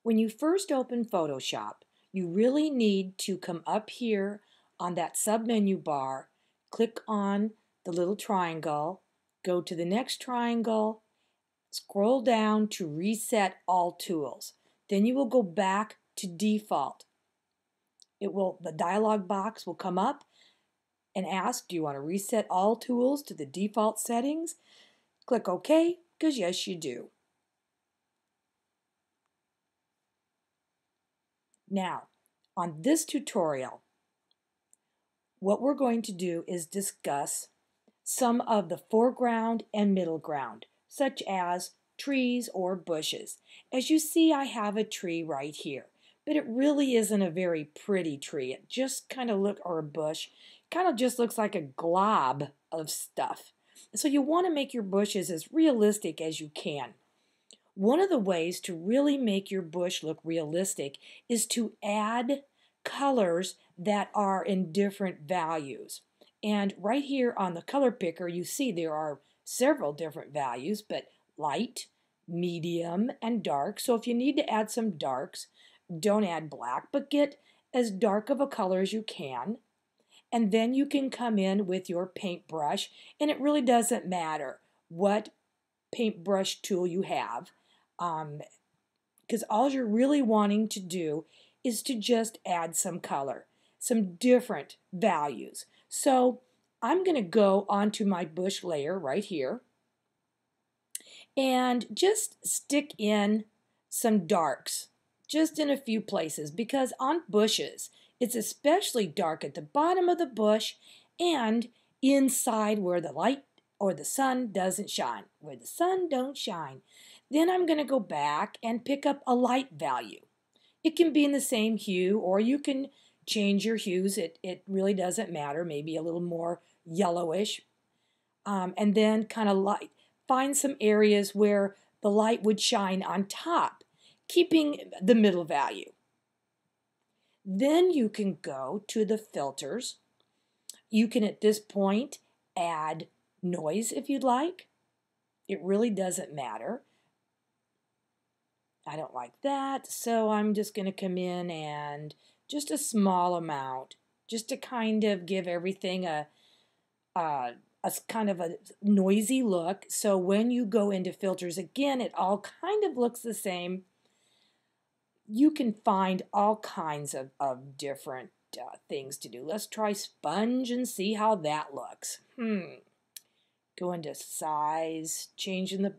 When you first open Photoshop, you really need to come up here on that sub-menu bar, click on the little triangle, go to the next triangle, scroll down to Reset All Tools. Then you will go back to Default. The dialog box will come up and ask, do you want to reset all tools to the default settings? Click OK, because yes, you do. Now, on this tutorial, what we're going to do is discuss some of the foreground and middle ground, such as trees or bushes. As you see, I have a tree right here, but it really isn't a very pretty tree. It just kind of or a bush, kind of just looks like a glob of stuff. So you want to make your bushes as realistic as you can. One of the ways to really make your bush look realistic is to add colors that are in different values. And right here on the color picker, you see there are several different values, but light, medium, and dark. So if you need to add some darks, don't add black, but get as dark of a color as you can. And then you can come in with your paintbrush, and it really doesn't matter what paintbrush tool you have, because all you're really wanting to do is to just add some color, some different values. So I'm going to go onto my bush layer right here and just stick in some darks, just in a few places, because on bushes, it's especially dark at the bottom of the bush and inside where the light or the sun doesn't shine, where the sun don't shine. Then I'm going to go back and pick up a light value. It can be in the same hue, or you can change your hues. It really doesn't matter, maybe a little more yellowish. And then kind of find some areas where the light would shine on top, keeping the middle value. Then you can go to the filters. You can at this point add noise if you'd like. It really doesn't matter. I don't like that, so I'm just going to come in and just a small amount, just to kind of give everything a kind of a noisy look. So when you go into filters again, it all kind of looks the same. You can find all kinds of different things to do. Let's try sponge and see how that looks. Go into size, changing the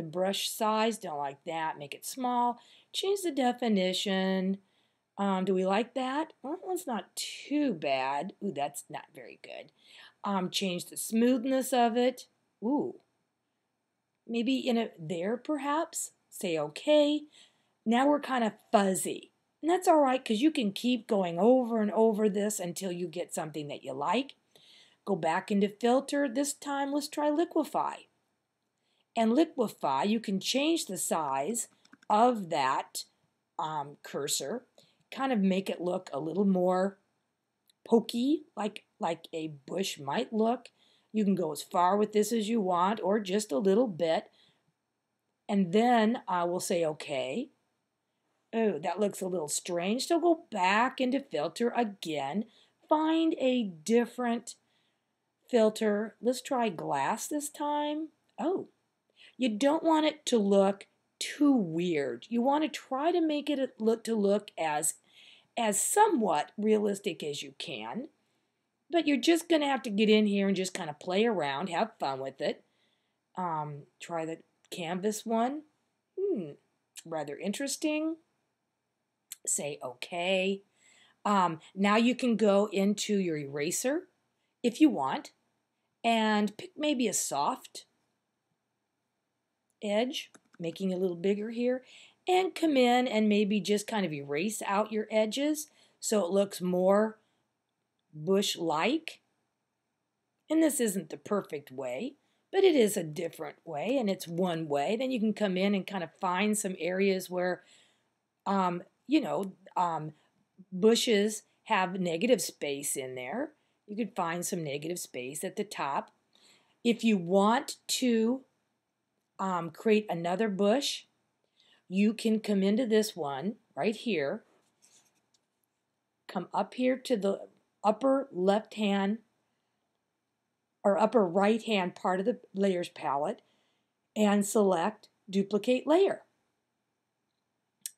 brush size, don't like that, make it small. Change the definition. Do we like that? Well, that one's not too bad. Ooh, that's not very good. Change the smoothness of it. Ooh, maybe there perhaps. Say okay. Now we're kind of fuzzy. And that's all right, because you can keep going over and over this until you get something that you like. Go back into filter. This time let's try liquify. And liquify, you can change the size of that cursor, kind of make it look a little more pokey, like a bush might look. You can go as far with this as you want, or just a little bit. And then I will say okay. Oh, that looks a little strange. So go back into filter again. Find a different filter. Let's try glass this time. Oh, you don't want it to look too weird. You want to try to make it look as somewhat realistic as you can. But you're just going to have to get in here and just kind of play around, have fun with it. Try the canvas one. Rather interesting. Say okay. Now you can go into your eraser if you want and pick maybe a soft edge, making it a little bigger here, and come in and maybe just kind of erase out your edges so it looks more bush-like. And this isn't the perfect way, but it is a different way, and it's one way. Then you can come in and kind of find some areas where, bushes have negative space in there. You could find some negative space at the top. If you want to create another bush, you can come into this one right here, come up here to the upper left hand or upper right hand part of the layers palette and select duplicate layer.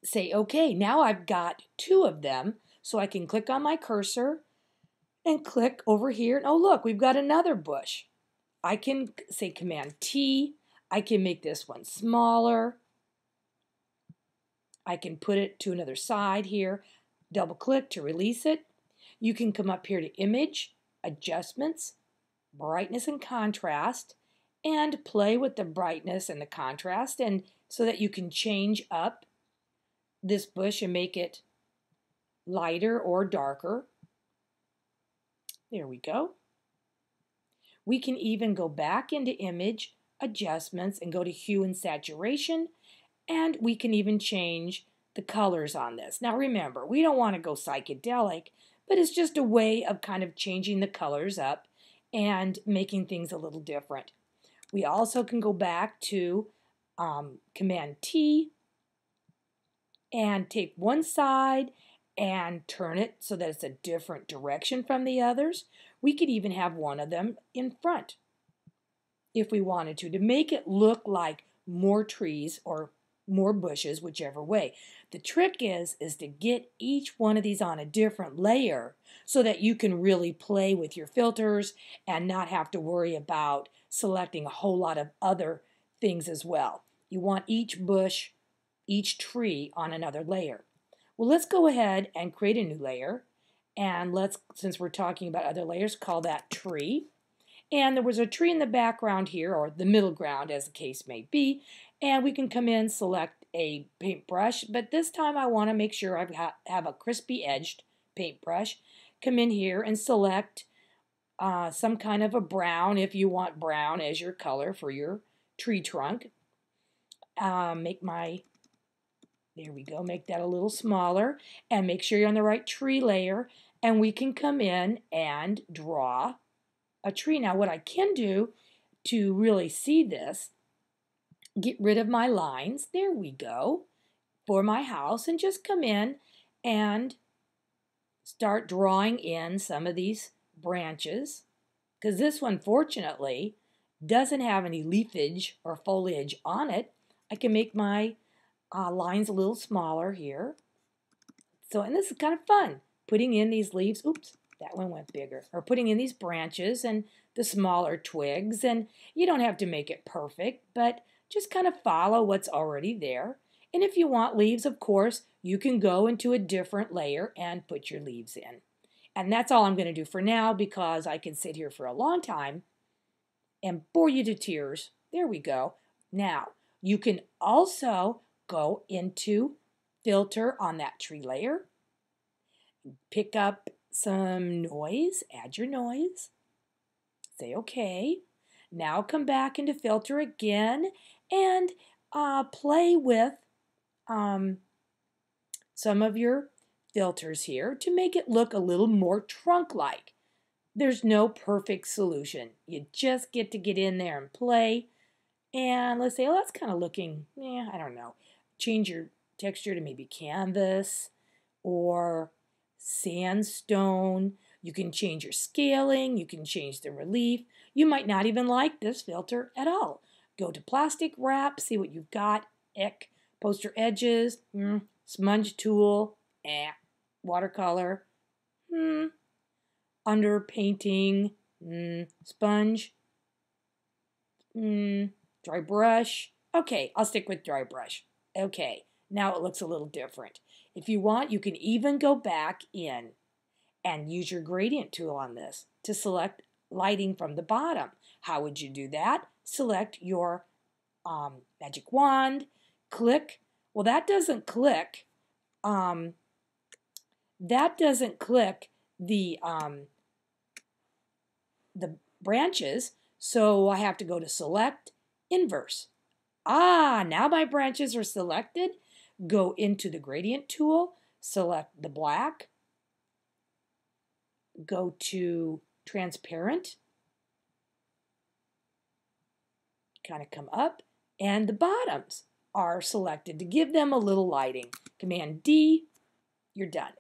Say okay. Now I've got 2 of them, so I can click on my cursor and click over here. And oh look, we've got another bush. I can say Command T. I can make this one smaller. I can put it to another side here. Double click to release it. You can come up here to Image, Adjustments, Brightness and Contrast, and play with the brightness and the contrast, and so that you can change up this bush and make it lighter or darker. There we go. We can even go back into Image, Adjustments, and go to Hue and Saturation, and we can even change the colors on this. Now remember, we don't want to go psychedelic, but it's just a way of kind of changing the colors up and making things a little different. We also can go back to Command T and take one side and turn it so that it's a different direction from the others. We could even have one of them in front if we wanted to make it look like more trees or more bushes, whichever way. The trick is to get each one of these on a different layer so that you can really play with your filters and not have to worry about selecting a whole lot of other things as well. You want each bush, each tree on another layer. Well, let's go ahead and create a new layer, and let's, since we're talking about other layers, call that tree. And there was a tree in the background here, or the middle ground as the case may be, and we can come in, select a paintbrush, but this time I want to make sure I have a crispy edged paintbrush. Come in here and select some kind of a brown if you want brown as your color for your tree trunk. There we go, make that a little smaller and make sure you're on the right tree layer, and we can come in and draw a tree. Now what I can do to really see this, get rid of my lines, there we go, for my house, and just come in and start drawing in some of these branches, because this one fortunately doesn't have any leafage or foliage on it. I can make my lines a little smaller here. So, and this is kind of fun, putting in these leaves. Oops, that one went bigger. Or putting in these branches and the smaller twigs. And you don't have to make it perfect, but just kind of follow what's already there. And if you want leaves, of course, you can go into a different layer and put your leaves in. And that's all I'm going to do for now, because I can sit here for a long time and bore you to tears. There we go. Now, you can also go into Filter on that tree layer, pick up some noise, add your noise, say okay. Now come back into Filter again and play with some of your filters here to make it look a little more trunk-like. There's no perfect solution. You just get to get in there and play. And let's say, oh, that's kind of looking, I don't know. Change your texture to maybe canvas or sandstone. You can change your scaling. You can change the relief. You might not even like this filter at all. Go to plastic wrap, see what you've got. Poster edges, smudge tool, watercolor, under painting, sponge, dry brush. Okay, I'll stick with dry brush. Okay, now it looks a little different. If you want, you can even go back in and use your gradient tool on this to select lighting from the bottom. How would you do that? Select your magic wand, click. Well, that doesn't click. The branches, so I have to go to Select, Inverse. Now my branches are selected. Go into the gradient tool, select the black, go to transparent, kind of come up, and the bottoms. are selected to give them a little lighting. Command D, you're done.